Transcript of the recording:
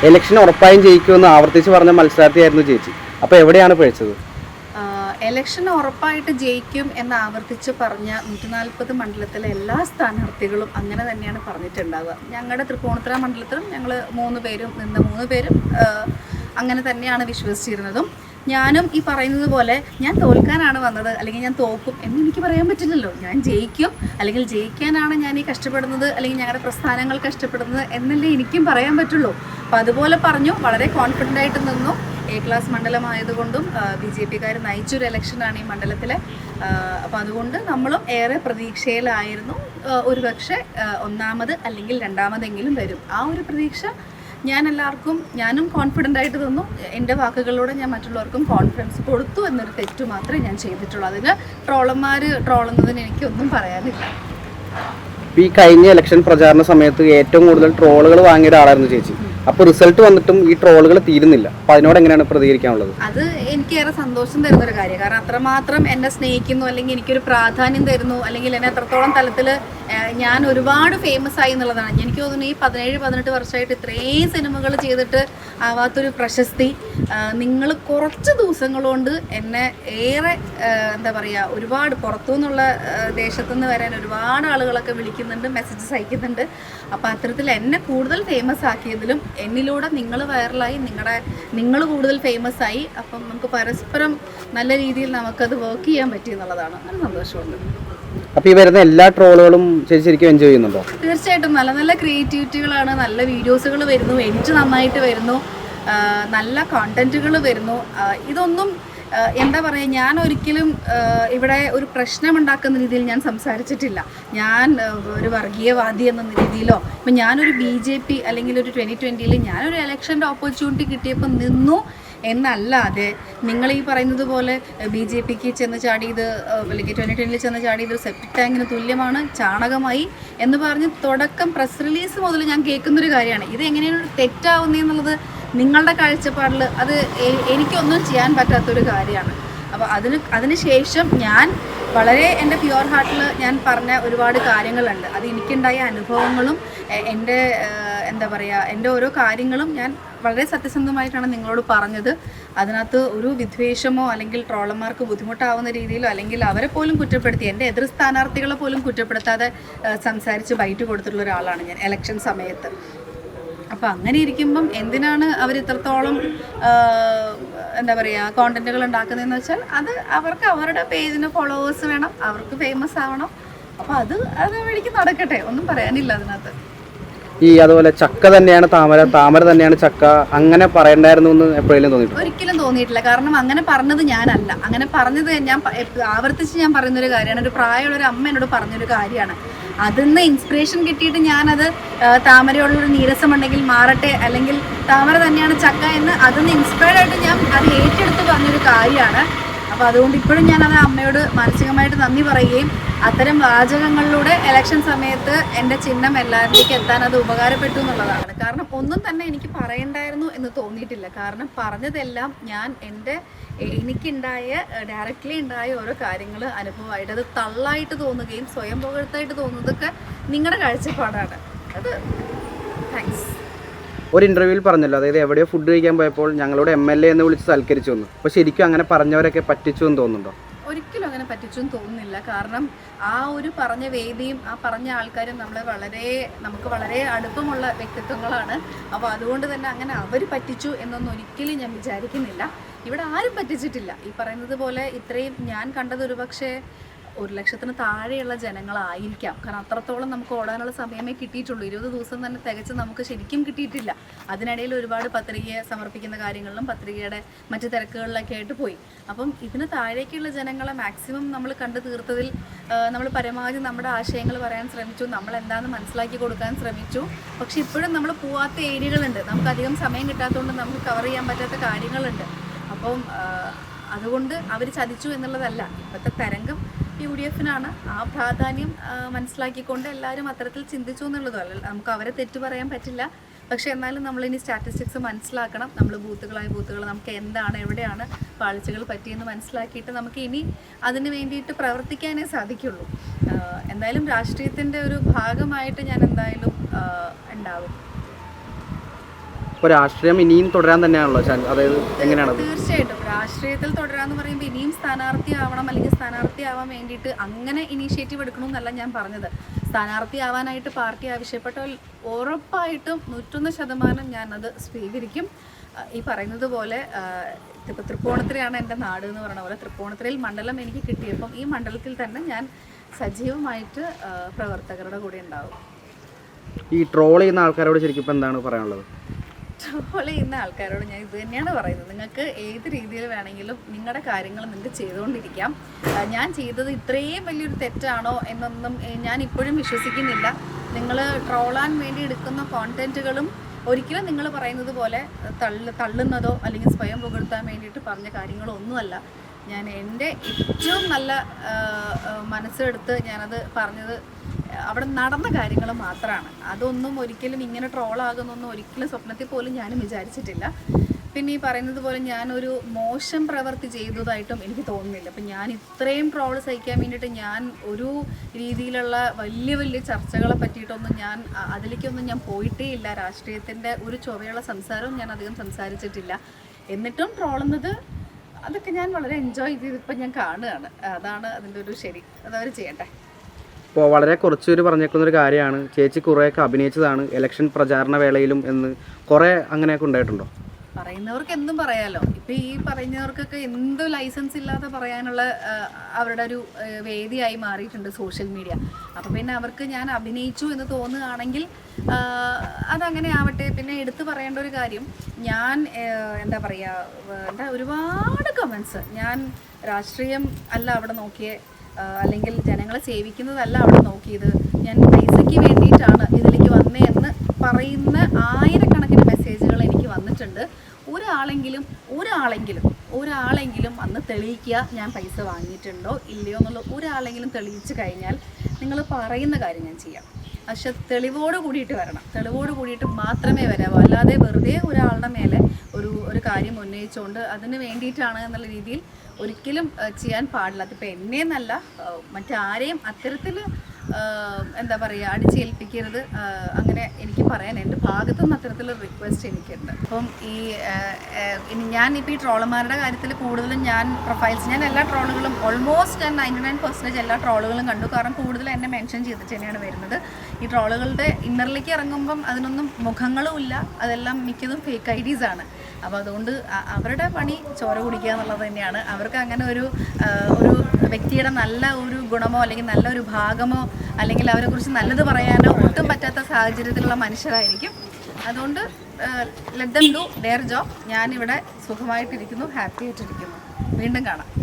Election ഉറപ്പായും ജയിക്കുമെന്ന് ആവർത്തിച്ച് പറഞ്ഞ മത്സരാർത്ഥിയായിരുന്നു ചേച്ചി. അപ്പോൾ എവിടെയാണ് പിഴച്ചത്? ഇലക്ഷൻ ഉറപ്പായിട്ട് ജയിക്കും എന്ന് ആവർത്തിച്ച് പറഞ്ഞ 140 മണ്ഡലത്തിലെ എല്ലാ സ്ഥാനാർത്ഥികളും അങ്ങനെ തന്നെയാണ് പറഞ്ഞിട്ടുണ്ടാവുക. ഞങ്ങളുടെ തൃപ്പൂണിത്തുറ മണ്ഡലത്തിലും ഞങ്ങൾ 3 പേരും അങ്ങനെ തന്നെയാണ് വിശ്വസിച്ചിരുന്നതും. ഞാനും ഈ പറയുന്നത് പോലെ ഞാൻ തോൽക്കാനാണ് വന്നത് അല്ലെങ്കിൽ ഞാൻ തോക്കും എന്ന് എനിക്ക് പറയാൻ പറ്റില്ലല്ലോ. ഞാൻ ജയിക്കും അല്ലെങ്കിൽ ജയിക്കാനാണ് ഞാൻ ഈ കഷ്ടപ്പെടുന്നത് അല്ലെങ്കിൽ ഞങ്ങളുടെ പ്രസ്ഥാനങ്ങൾ കഷ്ടപ്പെടുന്നത് എന്നല്ലേ എനിക്കും പറയാൻ പറ്റുള്ളൂ. അപ്പോൾ അതുപോലെ പറഞ്ഞു, വളരെ കോൺഫിഡൻ്റ് ആയിട്ട് നിന്നു. എ ക്ലാസ് മണ്ഡലമായതുകൊണ്ടും BJPക്കാർ നയിച്ചൊരു ഇലക്ഷനാണ് ഈ മണ്ഡലത്തിലെ. അപ്പോൾ അതുകൊണ്ട് നമ്മളും ഏറെ പ്രതീക്ഷയിലായിരുന്നു. ഒരുപക്ഷെ ഒന്നാമത് അല്ലെങ്കിൽ രണ്ടാമതെങ്കിലും വരും. ആ ഒരു പ്രതീക്ഷ ഞാനും കോൺഫിഡൻ്റ് ആയിട്ട് തന്നു. എൻ്റെ വാക്കുകളിലൂടെ ഞാൻ മറ്റുള്ളവർക്കും കോൺഫിഡൻസ് കൊടുത്തു എന്നൊരു തെറ്റു മാത്രമേ ഞാൻ ചെയ്തിട്ടുള്ളൂ. അതിന് ട്രോളന്മാർ ട്രോളുന്നതിന് എനിക്കൊന്നും പറയാനില്ല. ഈ കഴിഞ്ഞ ഇലക്ഷൻ പ്രചാരണ സമയത്ത് ഏറ്റവും കൂടുതൽ ട്രോളുകൾ വാങ്ങിയ ഒരാളായിരുന്നു ചേച്ചി. അപ്പോൾ റിസൾട്ട് വന്നിട്ടും ഈ ട്രോളുകൾ തീരുന്നില്ല. അപ്പോൾ അതിനോട് എങ്ങനെയാണ് പ്രതികരിക്കാനുള്ളത്? അത് എനിക്കേറെ സന്തോഷം തരുന്നൊരു കാര്യമാണ്. കാരണം അത്രമാത്രം എന്നെ സ്നേഹിക്കുന്നു അല്ലെങ്കിൽ എനിക്കൊരു പ്രാധാന്യം തരുന്നു അല്ലെങ്കിൽ എന്നെ അത്രത്തോളം തലത്തിൽ ഞാൻ ഒരുപാട് ഫേമസ് ആയി എന്നുള്ളതാണ്. എനിക്ക് തോന്നുന്നു ഈ 17-18 വർഷമായിട്ട് ഇത്രയും സിനിമകൾ ചെയ്തിട്ട് ആവാത്തൊരു പ്രശസ്തി നിങ്ങൾ കുറച്ച് ദിവസങ്ങൾ കൊണ്ട് എന്നെ ഏറെ എന്താ പറയുക, ഒരുപാട് പുറത്തുനിന്നുള്ള ദേശത്തുനിന്ന് വരാൻ ഒരുപാട് ആളുകളൊക്കെ വിളിക്കുന്നുണ്ട്, മെസ്സേജസ് അയക്കുന്നുണ്ട്. അപ്പോൾ അത്തരത്തിൽ എന്നെ കൂടുതൽ ഫേമസ് ആക്കിയതിലും എന്നിലൂടെ നിങ്ങൾ വൈറലായി, നിങ്ങൾ കൂടുതൽ ഫേമസ് ആയി. അപ്പം നമുക്ക് പരസ്പരം നല്ല രീതിയിൽ നമുക്കത് വർക്ക് ചെയ്യാൻ പറ്റി എന്നുള്ളതാണ്. നല്ല സന്തോഷമുണ്ട്. അപ്പോൾ ഈ വരുന്ന എല്ലാ ട്രോളുകളും ചേച്ചി ശരിക്കും എൻജോയ് ചെയ്യുന്നുണ്ടോ? തീർച്ചയായിട്ടും. നല്ല നല്ല ക്രിയേറ്റിവിറ്റികളാണ്, നല്ല വീഡിയോസുകൾ വരുന്നു, എഡിറ്റ് നന്നായിട്ട് വരുന്നു, നല്ല കോണ്ടന്റുകൾ വരുന്നു. ഇതൊന്നും എന്താ പറയുക, ഞാൻ ഒരിക്കലും ഇവിടെ ഒരു പ്രശ്നമുണ്ടാക്കുന്ന രീതിയിൽ ഞാൻ സംസാരിച്ചിട്ടില്ല. ഞാൻ ഒരു വർഗീയവാദി എന്ന രീതിയിലോ ഇപ്പം ഞാനൊരു BJP അല്ലെങ്കിൽ ഒരു 2020 ഞാനൊരു ഇലക്ഷൻ്റെ ഓപ്പർച്യൂണിറ്റി കിട്ടിയപ്പോൾ നിന്നു എന്നല്ലാതെ നിങ്ങൾ ഈ പറയുന്നത് പോലെ BJPക്ക് ചെന്ന് ചാടിയത് അല്ലെങ്കിൽ 2020 ചെന്ന് ചാടിയത് സെപ്റ്റിക് ടാങ്കിന് തുല്യമാണ്, ചാണകമായി എന്ന് പറഞ്ഞ് തുടക്കം പ്രസ് റിലീസ് മുതൽ ഞാൻ കേൾക്കുന്നൊരു കാര്യമാണ്. ഇത് എങ്ങനെയാണ് തെറ്റാവുന്നതെന്നുള്ളത് നിങ്ങളുടെ കാഴ്ചപ്പാടിൽ അത് എനിക്കൊന്നും ചെയ്യാൻ പറ്റാത്തൊരു കാര്യമാണ്. അപ്പോൾ അതിനുശേഷം ഞാൻ വളരെ എൻ്റെ പ്യുവർ ഹാർട്ടിൽ ഞാൻ പറഞ്ഞ ഒരുപാട് കാര്യങ്ങളുണ്ട്. അത് എനിക്കുണ്ടായ അനുഭവങ്ങളും എൻ്റെ എന്താ പറയുക, എൻ്റെ ഓരോ കാര്യങ്ങളും ഞാൻ വളരെ സത്യസന്ധമായിട്ടാണ് നിങ്ങളോട് പറഞ്ഞത്. അതിനകത്ത് ഒരു വിദ്വേഷമോ അല്ലെങ്കിൽ ട്രോളന്മാർക്ക് ബുദ്ധിമുട്ടാവുന്ന രീതിയിലോ അല്ലെങ്കിൽ അവരെ പോലും കുറ്റപ്പെടുത്തി, എൻ്റെ എതിർ സ്ഥാനാർത്ഥികളെ പോലും കുറ്റപ്പെടുത്താതെ സംസാരിച്ച് ബൈറ്റ് കൊടുത്തിട്ടുള്ള ഒരാളാണ് ഞാൻ ഇലക്ഷൻ സമയത്ത്. അപ്പോൾ അങ്ങനെ ഇരിക്കുമ്പം എന്തിനാണ് അവർ ഇത്രത്തോളം എന്താ പറയുക കോണ്ടന്റുകൾ ഉണ്ടാക്കുന്നതെന്ന് വെച്ചാൽ അത് അവർക്ക് അവരുടെ പേജിന് ഫോളോവേഴ്സ് വേണം, അവർക്ക് ഫേമസ് ആവണം. അപ്പോൾ അത് വഴിക്ക് നടക്കട്ടെ, ഒന്നും പറയാനില്ല അതിനകത്ത്. അതുപോലെ ചക്ക തന്നെയാണ് താമര, താമര തന്നെയാണ് ചക്ക, അങ്ങനെ പറയണ്ടായിരുന്നു എന്ന് എപ്പോഴെങ്കിലും തോന്നിയിട്ടുണ്ട്? ഒരിക്കലും തോന്നിയിട്ടില്ല. കാരണം അങ്ങനെ പറഞ്ഞത് ഞാനല്ല. അങ്ങനെ പറഞ്ഞത് ഞാൻ ആവർത്തിച്ച് ഞാൻ പറയുന്നൊരു കാര്യമാണ്. ഒരു പ്രായമുള്ളൊരു അമ്മ എന്നോട് പറഞ്ഞൊരു കാര്യമാണ്. അതിന്ന് ഇൻസ്പിറേഷൻ കിട്ടിയിട്ട് ഞാനത് താമരയോടുള്ളൊരു നീരസമുണ്ടെങ്കിൽ മാറട്ടെ അല്ലെങ്കിൽ താമര തന്നെയാണ് ചക്ക എന്ന് അതിന്ന് ഇൻസ്പയർഡ് ആയിട്ട് ഞാൻ അത് ഏറ്റെടുത്ത് പറഞ്ഞൊരു കാര്യമാണ്. അപ്പോൾ അതുകൊണ്ട് ഇപ്പോഴും ഞാനത് അമ്മയോട് മാനസികമായിട്ട് നന്ദി പറയുകയും അത്തരം വാചകങ്ങളിലൂടെ ഇലക്ഷൻ സമയത്ത് എൻ്റെ ചിഹ്നം എല്ലാവരിലേക്ക് എത്താൻ അത് ഉപകാരപ്പെട്ടു എന്നുള്ളതാണ്. കാരണം ഒന്നും തന്നെ എനിക്ക് പറയണ്ടായിരുന്നു എന്ന് തോന്നിയിട്ടില്ല. കാരണം പറഞ്ഞതെല്ലാം ഞാൻ എനിക്കുണ്ടായ ഡയറക്റ്റ്ലി ഉണ്ടായ ഓരോ കാര്യങ്ങൾ അനുഭവമായിട്ട് അത് തള്ളായിട്ട് തോന്നുകയും സ്വയം പുകഴ്ത്തായിട്ട് തോന്നുന്നതൊക്കെ നിങ്ങളുടെ കാഴ്ചപ്പാടാണ്. അത് താങ്ക്സ്. ഒരു ഇൻ്റർവ്യൂവിൽ പറഞ്ഞല്ലോ, അതായത് എവിടെയോ ഫുഡ് കഴിക്കാൻ പോയപ്പോൾ ഞങ്ങളോട് MLA എന്ന് വിളിച്ച് സൽക്കരിച്ചു വന്നു. അപ്പോൾ ശരിക്കും അങ്ങനെ പറഞ്ഞവരൊക്കെ പറ്റിച്ചു എന്ന് തോന്നുന്നുണ്ടോ? ഒരിക്കലും അങ്ങനെ പറ്റിച്ചു എന്ന് തോന്നുന്നില്ല. കാരണം ആ ഒരു പറഞ്ഞ വേദിയും ആ പറഞ്ഞ ആൾക്കാരും നമുക്ക് വളരെ അടുപ്പമുള്ള വ്യക്തിത്വങ്ങളാണ്. അപ്പോൾ അതുകൊണ്ട് തന്നെ അങ്ങനെ അവർ പറ്റിച്ചു എന്നൊന്നും ഒരിക്കലും ഞാൻ വിചാരിക്കുന്നില്ല. ഇവിടെ ആരും പറ്റിച്ചിട്ടില്ല. ഈ പറയുന്നത് പോലെ ഇത്രയും ഞാൻ കണ്ടത് ഒരുപക്ഷെ 1,00,000-ന് താഴെയുള്ള ജനങ്ങളായിരിക്കാം. കാരണം അത്രത്തോളം നമുക്ക് ഓടാനുള്ള സമയമേ കിട്ടിയിട്ടുള്ളൂ. 20 ദിവസം തന്നെ തികച്ച് നമുക്ക് ശരിക്കും കിട്ടിയിട്ടില്ല. അതിനിടയിൽ ഒരുപാട് പത്രിക സമർപ്പിക്കുന്ന കാര്യങ്ങളിലും പത്രികയുടെ മറ്റു തിരക്കുകളിലൊക്കെ ആയിട്ട് പോയി. അപ്പം ഇതിന് താഴേക്കുള്ള ജനങ്ങളെ മാക്സിമം നമ്മൾ കണ്ടു തീർത്തതിൽ നമ്മൾ പരമാവധി നമ്മുടെ ആശയങ്ങൾ പറയാൻ ശ്രമിച്ചു, നമ്മൾ എന്താണെന്ന് മനസ്സിലാക്കി കൊടുക്കാൻ ശ്രമിച്ചു. പക്ഷെ ഇപ്പോഴും നമ്മൾ പോവാത്ത ഏരിയകളുണ്ട്, നമുക്ക് അധികം സമയം കിട്ടാത്തതുകൊണ്ട് നമുക്ക് കവർ ചെയ്യാൻ പറ്റാത്ത കാര്യങ്ങളുണ്ട്. അപ്പം അതുകൊണ്ട് അവർ ചതിച്ചു എന്നുള്ളതല്ല. ഇപ്പോഴത്തെ തരംഗം UDFനാണ്. ആ പ്രാധാന്യം മനസ്സിലാക്കിക്കൊണ്ട് എല്ലാവരും അത്തരത്തിൽ ചിന്തിച്ചു എന്നുള്ളതല്ല. നമുക്ക് അവരെ തെറ്റു പറയാൻ പറ്റില്ല. പക്ഷേ എന്നാലും നമ്മളിനി സ്റ്റാറ്റിസ്റ്റിക്സ് മനസ്സിലാക്കണം. നമ്മൾ ബൂത്തുകൾ നമുക്ക് എന്താണ് എവിടെയാണ് പാളിച്ചകൾ പറ്റിയെന്ന് മനസ്സിലാക്കിയിട്ട് നമുക്ക് ഇനി അതിന് വേണ്ടിയിട്ട് പ്രവർത്തിക്കാനേ സാധിക്കുള്ളൂ. എന്തായാലും രാഷ്ട്രീയത്തിൻ്റെ ഒരു ഭാഗമായിട്ട് ഞാൻ എന്തായാലും ഉണ്ടാവും. ഇപ്പോൾ രാഷ്ട്രീയം ഇനിയും തുടരാൻ തന്നെയാണല്ലോ ചാൻസ്, അതായത് എങ്ങനെയാണത്? തീർച്ചയായിട്ടും രാഷ്ട്രീയത്തിൽ തുടരാന്ന് പറയുമ്പോൾ ഇനിയും സ്ഥാനാർത്ഥിയാവണം അല്ലെങ്കിൽ സ്ഥാനാർത്ഥിയാവാൻ വേണ്ടിയിട്ട് അങ്ങനെ ഇനീഷ്യേറ്റീവ് എടുക്കണമെന്നല്ല ഞാൻ പറഞ്ഞത്. സ്ഥാനാർത്ഥിയാവാനായിട്ട് പാർട്ടി ആവശ്യപ്പെട്ടാൽ ഉറപ്പായിട്ടും 101% ഞാനത് സ്വീകരിക്കും. ഈ പറയുന്നത് പോലെ ഇപ്പോൾ തൃപ്പൂണിത്തുറയാണ് എൻ്റെ നാട് എന്ന് പറയുന്ന പോലെ തൃപ്പൂണിത്തുറയിൽ മണ്ഡലം എനിക്ക് കിട്ടിയപ്പം ഈ മണ്ഡലത്തിൽ തന്നെ ഞാൻ സജീവമായിട്ട് പ്രവർത്തകരുടെ കൂടെ ഉണ്ടാവും. ഈ ട്രോൾ ചെയ്യുന്ന ആൾക്കാരോട് ശരിക്കും ഇപ്പം എന്താണ് പറയാനുള്ളത്? ട്രോൾ ചെയ്യുന്ന ആൾക്കാരോട് ഞാൻ ഇത് തന്നെയാണ് പറയുന്നത്, നിങ്ങൾക്ക് ഏത് രീതിയിൽ വേണമെങ്കിലും നിങ്ങളുടെ കാര്യങ്ങൾ നിങ്ങൾക്ക് ചെയ്തുകൊണ്ടിരിക്കാം. ഞാൻ ചെയ്തത് ഇത്രയും വലിയൊരു തെറ്റാണോ എന്നൊന്നും ഞാൻ ഇപ്പോഴും വിശ്വസിക്കുന്നില്ല. നിങ്ങൾ ട്രോളാൻ വേണ്ടി എടുക്കുന്ന കോണ്ടന്റുകളും ഒരിക്കലും നിങ്ങൾ പറയുന്നത് പോലെ തള്ളുന്നതോ അല്ലെങ്കിൽ സ്വയം പുകഴ്ത്താൻ വേണ്ടിയിട്ട് പറഞ്ഞ കാര്യങ്ങളോ ഒന്നുമല്ല. ഞാൻ എൻ്റെ ഏറ്റവും നല്ല മനസ്സെടുത്ത് ഞാനത് പറഞ്ഞത് അവിടെ നടന്ന കാര്യങ്ങൾ മാത്രമാണ്. അതൊന്നും ഒരിക്കലും ഇങ്ങനെ ട്രോളാകുന്നൊന്നും ഒരിക്കലും സ്വപ്നത്തിൽ പോലും ഞാനും വിചാരിച്ചിട്ടില്ല. പിന്നെ ഈ പറയുന്നത് പോലെ ഞാനൊരു മോശം പ്രവൃത്തി ചെയ്തതായിട്ടും എനിക്ക് തോന്നുന്നില്ല. അപ്പം ഞാൻ ഇത്രയും ട്രോൾ സഹിക്കാൻ വേണ്ടിയിട്ട് ഞാൻ ഒരു രീതിയിലുള്ള വലിയ വലിയ ചർച്ചകളെ പറ്റിയിട്ടൊന്നും ഞാൻ അതിലേക്കൊന്നും ഞാൻ പോയിട്ടേ ഇല്ല. രാഷ്ട്രീയത്തിൻ്റെ ഒരു ചൊവ്വയുള്ള സംസാരവും ഞാൻ അധികം സംസാരിച്ചിട്ടില്ല. എന്നിട്ടും ട്രോളുന്നത് അതൊക്കെ ഞാൻ വളരെ എൻജോയ് ചെയ്തിപ്പോൾ ഞാൻ കാണുകയാണ്. അതാണ് അതിൻ്റെ ഒരു ശരി, അതവർ ചെയ്യട്ടെ. ഇപ്പോൾ വളരെ കുറച്ചുപേർ പറഞ്ഞേക്കുന്നൊരു കാര്യമാണ് ചേച്ചി കുറേയൊക്കെ അഭിനയിച്ചതാണ് ഇലക്ഷൻ പ്രചാരണ വേളയിലും എന്ന്, കുറേ അങ്ങനെയൊക്കെ ഉണ്ടായിട്ടുണ്ടോ? പറയുന്നവർക്ക് എന്തും പറയാലോ. ഇപ്പം ഈ പറയുന്നവർക്കൊക്കെ എന്ത് ലൈസൻസ് ഇല്ലാതെ പറയാനുള്ള അവരുടെ ഒരു വേദിയായി മാറിയിട്ടുണ്ട് സോഷ്യൽ മീഡിയ. അപ്പം പിന്നെ അവർക്ക് ഞാൻ അഭിനയിച്ചു എന്ന് തോന്നുകയാണെങ്കിൽ അതങ്ങനെ ആവട്ടെ. പിന്നെ എടുത്തു പറയേണ്ട ഒരു കാര്യം, ഞാൻ എന്താ പറയുക, ഒരുപാട് കമൻസ്, ഞാൻ രാഷ്ട്രീയം അല്ല അവിടെ നോക്കിയേ, അല്ലെങ്കിൽ ജനങ്ങളെ സേവിക്കുന്നതല്ല അവിടെ നോക്കിയത്, ഞാൻ പൈസയ്ക്ക് വേണ്ടിയിട്ടാണ് ഇതിലേക്ക് വന്നേ എന്ന് പറയുന്ന ആയിരക്കണക്കിന് മെസ്സേജുകൾ എനിക്ക് വന്നിട്ടുണ്ട്. ഒരാളെങ്കിലും അന്ന് തെളിയിക്കുക ഞാൻ പൈസ വാങ്ങിയിട്ടുണ്ടോ ഇല്ലയോ എന്നുള്ള ഒരാളെങ്കിലും തെളിയിച്ചു കഴിഞ്ഞാൽ നിങ്ങൾ പറയുന്ന കാര്യം ഞാൻ ചെയ്യാം. പക്ഷെ തെളിവോട് കൂടിയിട്ട് വരണം, തെളിവോട് കൂടിയിട്ട് മാത്രമേ വരാവൂ. അല്ലാതെ വെറുതെ ഒരാളുടെ മേലെ ഒരു കാര്യം ഉന്നയിച്ചുകൊണ്ട് അതിന് വേണ്ടിയിട്ടാണ് എന്നുള്ള രീതിയിൽ ഒരിക്കലും ചെയ്യാൻ പാടില്ല. അതിപ്പോൾ എന്നെ എന്നല്ല മറ്റാരെയും അത്തരത്തിൽ എന്താ പറയുക അടിച്ചേൽപ്പിക്കരുത്. അങ്ങനെ എനിക്ക് പറയാൻ എൻ്റെ ഭാഗത്തു നിന്ന് അത്തരത്തിലൊരു റിക്വസ്റ്റ് എനിക്കുണ്ട്. അപ്പം ഞാനിപ്പോൾ ഈ ട്രോളർമാരുടെ കാര്യത്തിൽ കൂടുതലും ഞാൻ എല്ലാ ട്രോളുകളും ഓൾമോസ്റ്റ് 99% എല്ലാ ട്രോളുകളും കണ്ടു. കാരണം കൂടുതൽ എന്നെ മെൻഷൻ ചെയ്തിട്ട് തന്നെയാണ് വരുന്നത്. ഈ ട്രോളുകളുടെ ഇന്നറിലേക്ക് ഇറങ്ങുമ്പം അതിനൊന്നും മുഖങ്ങളും ഇല്ല, അതെല്ലാം മിക്കതും ഫേക്ക് IDs ആണ്. അപ്പോൾ അതുകൊണ്ട് അവരുടെ പണി ചോര കുടിക്കുക എന്നുള്ളത് തന്നെയാണ്. അവർക്ക് അങ്ങനെ ഒരു വ്യക്തിയുടെ നല്ല ഒരു ഗുണമോ അല്ലെങ്കിൽ നല്ലൊരു ഭാഗമോ അല്ലെങ്കിൽ അവരെക്കുറിച്ച് നല്ലത് പറയാനോ ഒട്ടും പറ്റാത്ത സാഹചര്യത്തിലുള്ള മനുഷ്യരായിരിക്കും. അതുകൊണ്ട് let them do there job. ഞാനിവിടെ സുഖമായിട്ടിരിക്കുന്നു, ഹാപ്പി ആയിട്ടിരിക്കുന്നു. വീണ്ടും കാണാം.